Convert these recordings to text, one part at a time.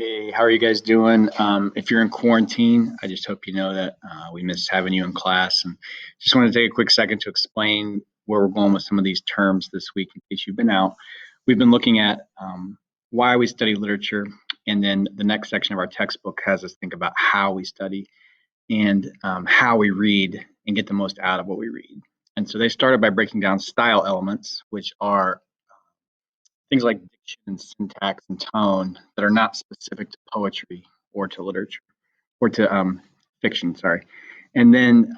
Hey, how are you guys doing? If you're in quarantine, I just hope you know that we miss having you in class. And just want to take a quick second to explain where we're going with some of these terms this week in case you've been out. We've been looking at why we study literature, and then the next section of our textbook has us think about how we study and how we read and get the most out of what we read. And so they started by breaking down style elements, which are things like diction and syntax and tone that are not specific to poetry or to literature or to fiction, sorry. And then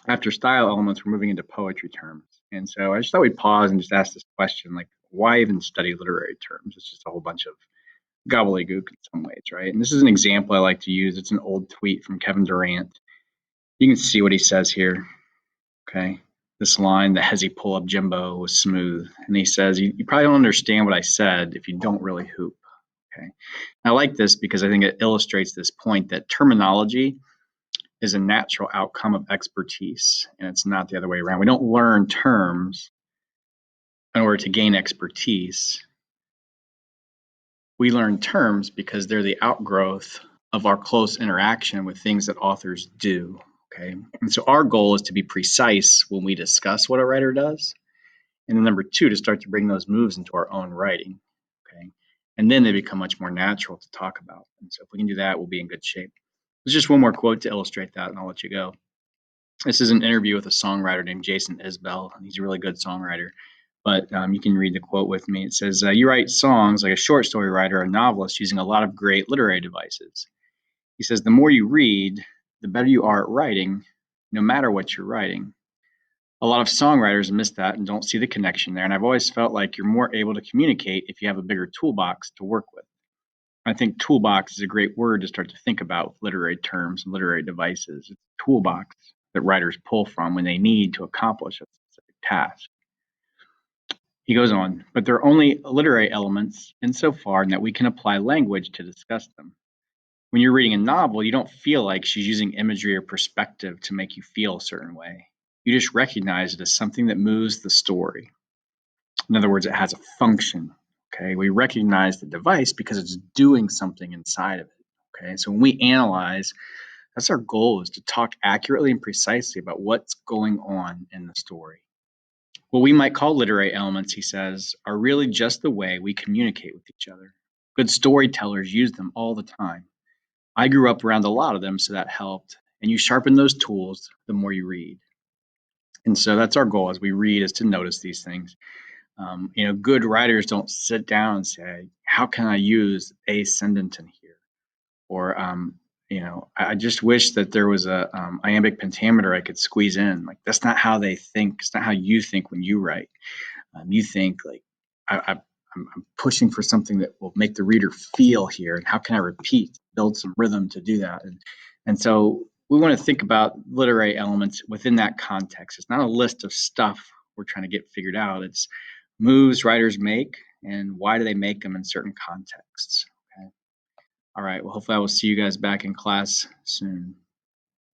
after style elements, we're moving into poetry terms. And so I just thought we'd pause and just ask this question, like, why even study literary terms? It's just a whole bunch of gobbledygook in some ways, right? And this is an example I like to use. It's an old tweet from Kevin Durant. You can see what he says here. Okay. This line, the Hezzy pull up Jimbo was smooth. And he says, you probably don't understand what I said if you don't really hoop. Okay. And I like this because I think it illustrates this point that terminology is a natural outcome of expertise, and it's not the other way around. We don't learn terms in order to gain expertise. We learn terms because they're the outgrowth of our close interaction with things that authors do. Okay. And so our goal is to be precise when we discuss what a writer does. And then number two, to start to bring those moves into our own writing. Okay. And then they become much more natural to talk about. And so if we can do that, we'll be in good shape. There's just one more quote to illustrate that, and I'll let you go. This is an interview with a songwriter named Jason Isbell, and he's a really good songwriter. But you can read the quote with me. It says, you write songs like a short story writer or a novelist using a lot of great literary devices. He says, the more you read, the better you are at writing, no matter what you're writing. A lot of songwriters miss that and don't see the connection there. And I've always felt like you're more able to communicate if you have a bigger toolbox to work with. I think toolbox is a great word to start to think about with literary terms and literary devices. It's a toolbox that writers pull from when they need to accomplish a specific task. He goes on, but they're only literary elements insofar that we can apply language to discuss them. When you're reading a novel, you don't feel like she's using imagery or perspective to make you feel a certain way. You just recognize it as something that moves the story. In other words, it has a function. Okay, we recognize the device because it's doing something inside of it. Okay, so when we analyze, that's our goal, is to talk accurately and precisely about what's going on in the story. What we might call literary elements, he says, are really just the way we communicate with each other. Good storytellers use them all the time. I grew up around a lot of them, so that helped. And you sharpen those tools the more you read. And so that's our goal as we read, is to notice these things. Good writers don't sit down and say, how can I use ascendant in here? Or, I just wish that there was a iambic pentameter I could squeeze in. Like, that's not how they think. It's not how you think when you write. You think like, I'm pushing for something that will make the reader feel here. And how can I build some rhythm to do that? And so we want to think about literary elements within that context. It's not a list of stuff we're trying to get figured out. It's moves writers make and why do they make them in certain contexts. Okay. All right. Well, hopefully I will see you guys back in class soon.